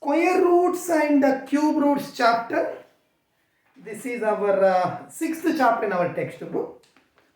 Square roots and cube roots chapter. This is our sixth chapter in our textbook.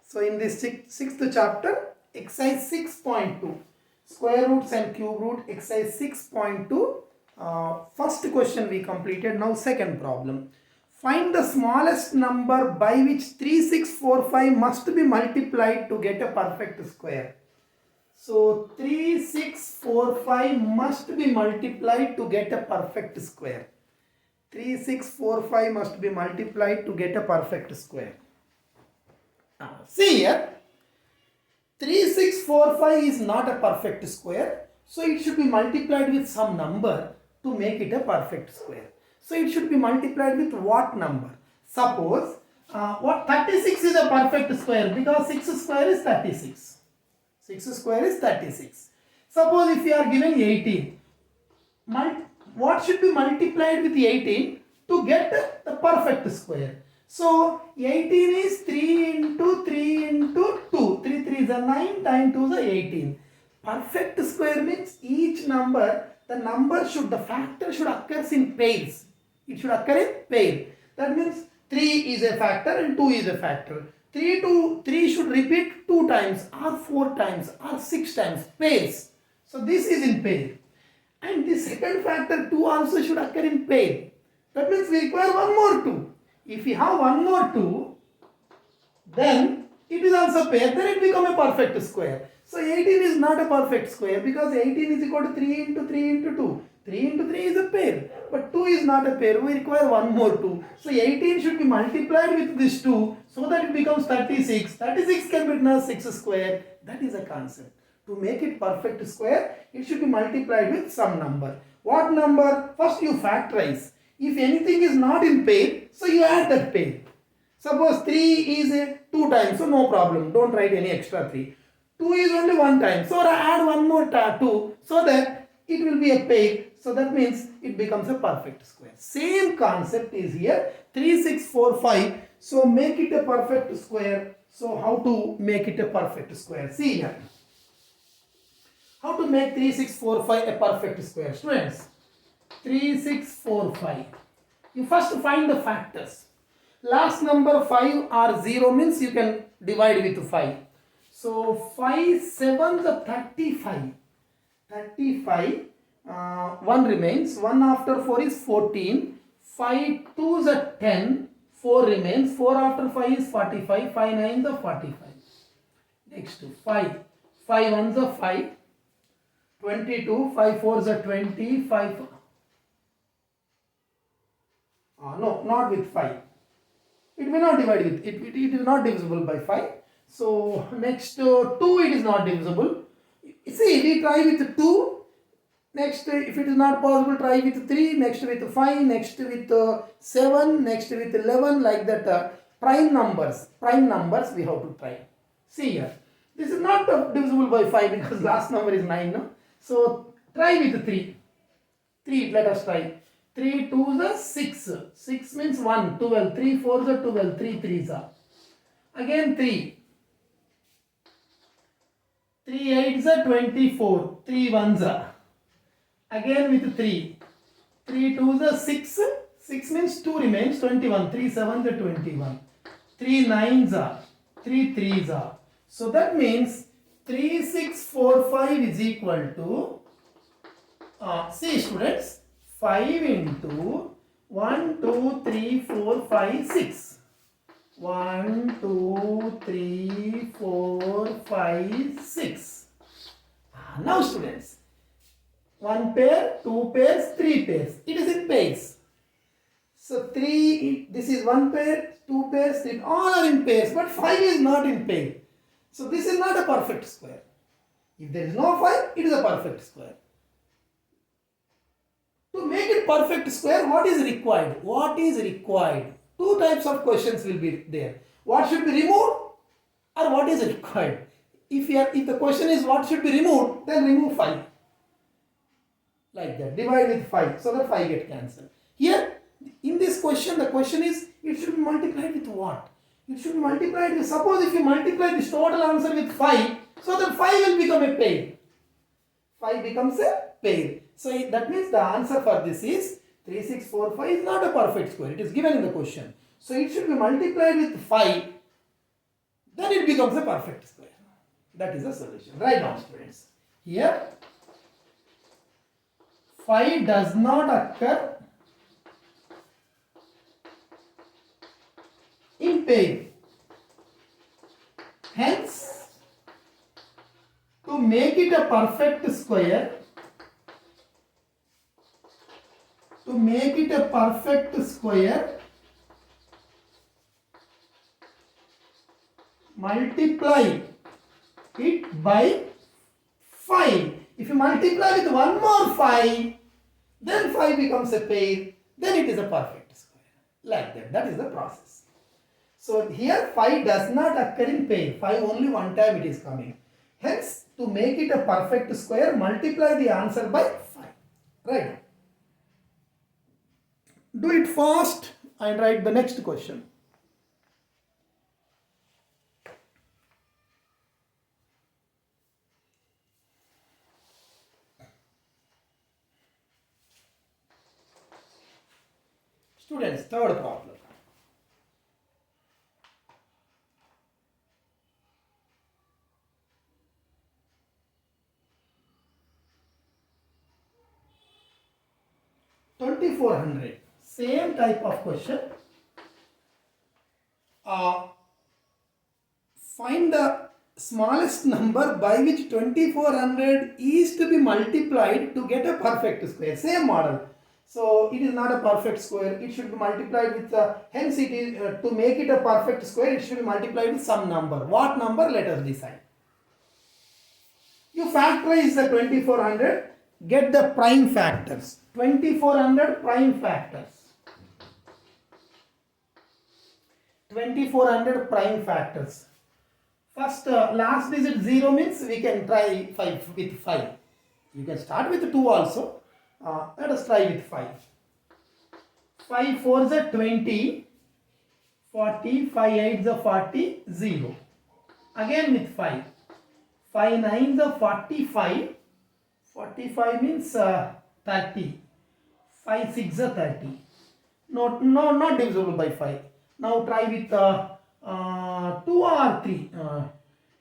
So in this sixth chapter, exercise 6.2, square roots and cube root, exercise 6.2. First question we completed. Now second problem. Find the smallest number by which 3645 must be multiplied to get a perfect square. So 3645 must be multiplied to get a perfect square. 3645 must be multiplied to get a perfect square. Now see here, 3645 is not a perfect square. So it should be multiplied with some number to make it a perfect square. So it should be multiplied with what number? Suppose what 36 is a perfect square because 6 square is 36. 6 square is 36. Suppose if you are given 18, what should be multiplied with 18 to get the perfect square? So 18 is 3 into 3 into 2. 3 3 is a 9, 9 2 is a 18. Perfect square means each number, the factor should occur in pairs. It should occur in pair. That means 3 is a factor and 2 is a factor. 3 should repeat 2 times or 4 times or 6 times, pairs. So this is in pair. And the second factor 2 also should occur in pair. That means we require one more 2. If we have one more 2, then it is also pair, then it becomes a perfect square. So 18 is not a perfect square because 18 is equal to 3 into 3 into 2. 3 into 3 is a pair, but 2 is not a pair. We require one more 2. So 18 should be multiplied with this 2 so that it becomes 36. 36 can be written as 6 square. That is a concept. To make it perfect square, it should be multiplied with some number. What number? First you factorize. If anything is not in pair, so you add that pair. Suppose 3 is 2 times, so no problem. Don't write any extra 3. 2 is only 1 time, so add one more 2 so that it will be a pair. So that means it becomes a perfect square. Same concept is here. 3645. So make it a perfect square. So how to make it a perfect square? See here. How to make 3645 a perfect square? Students, 3645. You first find the factors. Last number 5 or 0 means you can divide with 5. So 5 7 is 35. 35. 1 remains. 1 after 4 is 14. 5 2 is 10. 4 remains. 4 after 5 is 45. 5 9 is 45. Next 5. 5 1 is 5. 22. 5 4 is 20. 5. No, not with 5. It will not divide with it. It is not divisible by 5. So next 2 it is not divisible. See, we try with 2. Next, if it is not possible, try with 3. Next with 5. Next with 7. Next with 11. Like that. Prime numbers we have to try. See here. This is not divisible by 5 because last number is 9. No? So try with 3. 3, let us try. 3 2 is 6. 6 means 1, 12. 3 4 is 12. 3 3 is. Again 3. 3 8 is 24. 3 1 is. Again with 3. 3 2 is 6. 6 means 2 remains. 21. 3 7 is 21. 3 9 is. 3 3 is. So that means 3645 is equal to, see students, 5 into 1 2 3 4 5 6. 1 2 3 4 5 6. Now students, 1 pair, 2 pairs, 3 pairs. It is in pairs. So 3, this is 1 pair, 2 pairs, 3, all are in pairs, but 5 is not in pair. So this is not a perfect square. If there is no 5, it is a perfect square. To make it perfect square, what is required? What is required? 2 types of questions will be there. What should be removed or what is required? If the question is what should be removed, then remove 5. Like that. Divide with 5 so that 5 get cancelled. Here, in this question, the question is it should be multiplied with what? It should be multiplied with, suppose if you multiply this total answer with 5, so then 5 will become a pair. 5 becomes a pair. So that means the answer for this is 3645 is not a perfect square. It is given in the question. So it should be multiplied with 5. Then it becomes a perfect square. That is the solution. Write down, students. Here 5 does not occur in pair. Hence, to make it a perfect square, multiply it by 5. If you multiply with one more 5, then 5 becomes a pair, then it is a perfect square. Like that. That is the process. So here 5 does not occur in pair. 5 only one time it is coming. Hence, to make it a perfect square, multiply the answer by 5. Right. Do it fast and write the next question. Students, third problem. $2,400. Same type of question. Find the smallest number by which 2,400 is to be multiplied to get a perfect square. Same model. So it is not a perfect square. It should be multiplied with hence it is to make it a perfect square. It should be multiplied with some number. What number? Let us decide. You factorize the 2,400. Get the prime factors. 2,400 prime factors. 2,400 prime factors. First, last digit 0 means we can try 5 with 5. You can start with 2 also. Let us try with 5. 5 4s are 20. 40. 5 8s are 40. 0. Again with 5. 5 9s are 45. 45 means 30. 5 6 are 30. No, not divisible by 5. Now try with 2 or 3.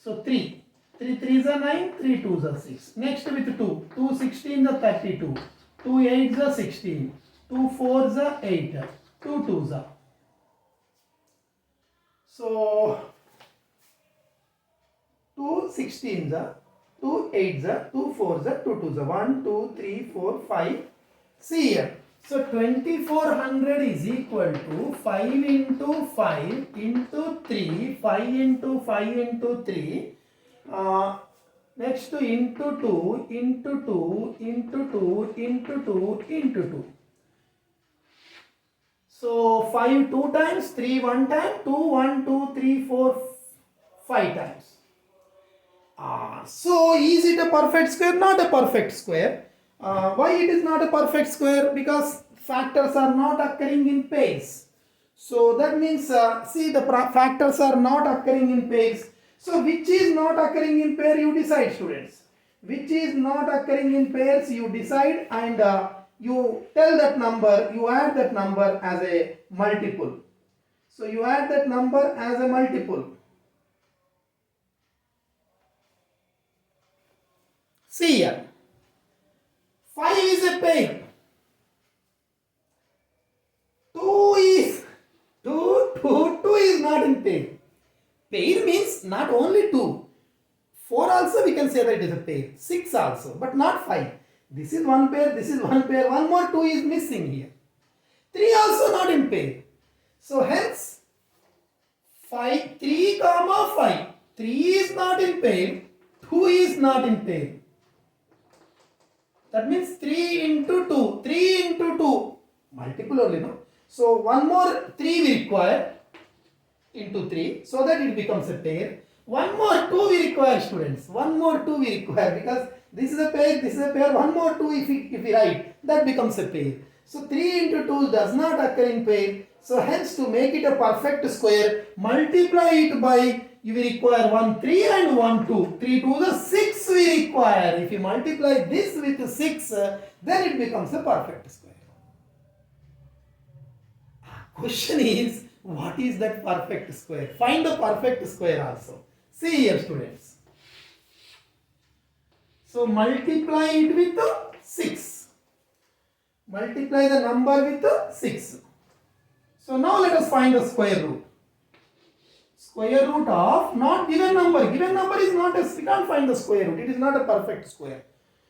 So 3. 3 3s are 9. 3 2s are 6. Next with 2. 2 16s are 32. 2 8s are 16. 2 4s are 8. 2 2s are. So 2 16s are. 2 8s are, 2 4s are, 2 2s are, 1, 2, 3, 4, 5. See here. So 2,400 is equal to 5 into 5 into 3, 5 into 5 into 3. Next to into 2, into 2, into 2, into 2, into 2. So 5 2 times, 3 1 time, 2 1, 2, 3, 4, 5 times. So is it a perfect square? Not a perfect square. Why it is not a perfect square? Because factors are not occurring in pairs. So that means, see, the factors are not occurring in pairs. So which is not occurring in pair, you decide, students. Which is not occurring in pairs, you decide, and you tell that number, you add that number as a multiple. So you add that number as a multiple. See here, 5 is a pair, 2 is not in pair. Pair means not only 2, 4 also we can say that it is a pair, 6 also, but not 5. This is one pair, this is one pair, one more 2 is missing here. 3 also not in pair. So hence 5, 3 comma 5, 3 is not in pair, 2 is not in pair. That means 3 into 2, 3 into 2, multiple only, no? So one more 3 we require into 3, so that it becomes a pair. One more 2 we require, students. One more 2 we require, because this is a pair, this is a pair. One more 2 if we write, that becomes a pair. So 3 into 2 does not occur in pair. So hence, to make it a perfect square, multiply it by, you will require 1 3 and 1 2. 3 2 is 6 we require. require, if you multiply this with 6, then it becomes a perfect square. Question is, what is that perfect square? Find the perfect square also. See here, students. So multiply it with 6. Multiply the number with 6. So now let us find the square root. Square root of not given number. Given number is not a, we can't find the square root. It is not a perfect square.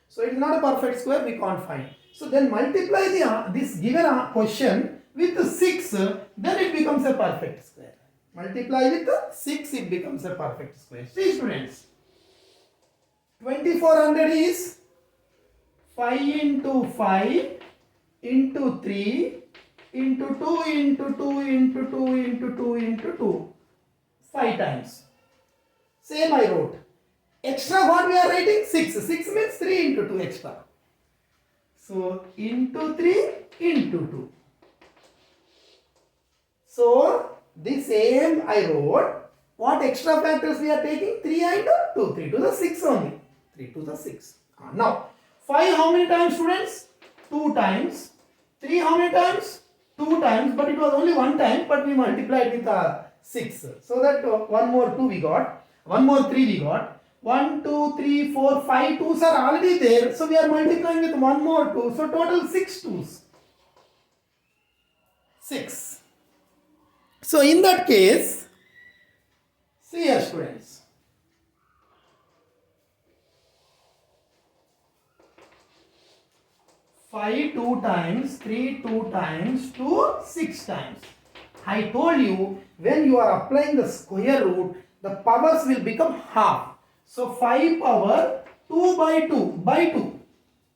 So it is not a perfect square, we can't find. So then multiply this given question with 6, then it becomes a perfect square. Multiply with 6, it becomes a perfect square. See students, 2400 is 5 into 5 into 3 into 2 into 2 into 2 into 2 into 2. 5 times. Same I wrote. Extra what we are writing? 6. 6 means 3 into 2 extra. So into 3 into 2. So the same I wrote. What extra factors we are taking? 3 and 2. 3 to the 6 only. 3 to the 6. Now 5 how many times, students? 2 times. 3 how many times? 2 times. But it was only 1 time. But we multiplied with 6. So that 1 more 2 we got. 1 more 3 we got. 1, 2, 3, 4, 5 2s are already there. So we are multiplying with 1 more 2. So total 6 2s. 6. So in that case, see here students. Five 2 times, 3 2 times, 2 6 times. I told you when you are applying the square root, the powers will become half. So 5 power 2 by 2 by 2.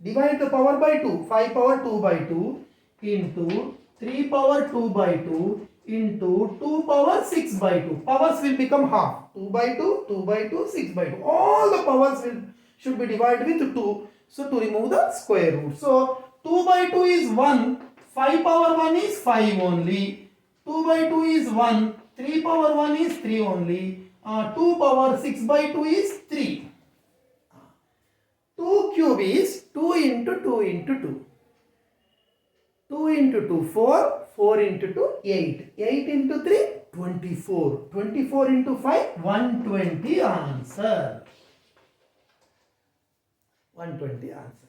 Divide the power by 2. 5 power 2 by 2 into 3 power 2 by 2 into 2 power 6 by 2. Powers will become half. 2 by 2, 2 by 2, 6 by 2. All the powers should be divided with 2. So to remove the square root. So 2 by 2 is 1. 5 power 1 is 5 only. 2 by 2 is 1. 3 power 1 is 3 only. 2 power 6 by 2 is 3. 2 cube is 2 into 2 into 2. 2 into 2, 4. 4 into 2, 8. 8 into 3, 24. 24 into 5, 120 answer. 120 answer.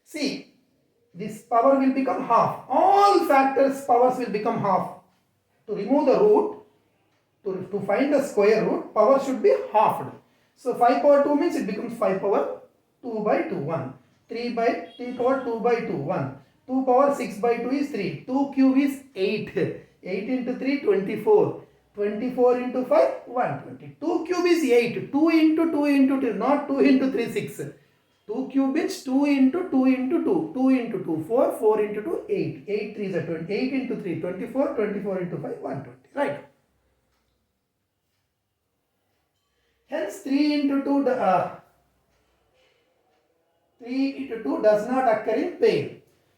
See, this power will become half. All factors powers will become half. To remove the root, to find the square root, power should be halved. So 5 power 2 means it becomes 5 power 2 by 2, 1. 3 power 2 by 2, 1. 2 power 6 by 2 is 3. 2 cube is 8. 8 into 3, 24. 24 into 5, 120. 2 cube is 8. 2 into 2 into 2, not 2 into 3, 6. 2 cube is 2 into 2 into 2. 2 into 2, 4. 4 into 2, 8. 8 3 is a 20. 8 into 3, 24. 24 into 5, 120. Right. Hence 3 into 2, 3 into 2 does not occur in pair.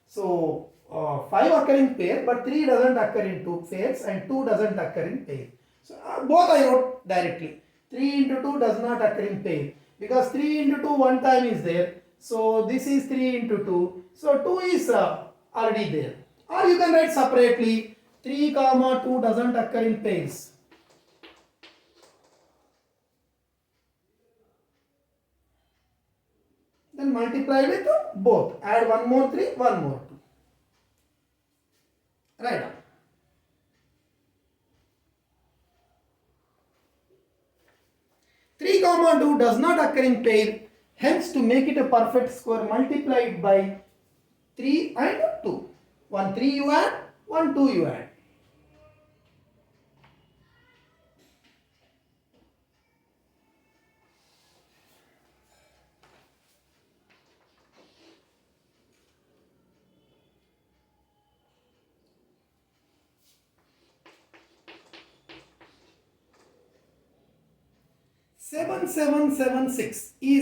So 5 occur in pair, but 3 doesn't occur in 2 pairs and 2 doesn't occur in pair. So both I wrote directly. 3 into 2 does not occur in pair because 3 into 2 one time is there. So this is 3 into 2. So 2 is already there. Or you can write separately. 3 comma 2 doesn't occur in pairs. Then multiply with both. Add 1 more 3, 1 more 2. Right. 3 comma 2 does not occur in pair. Hence to make it a perfect square, multiply it by 3 and 2. 1 3 you add, 1 2 you add. Seven 7 7 6 is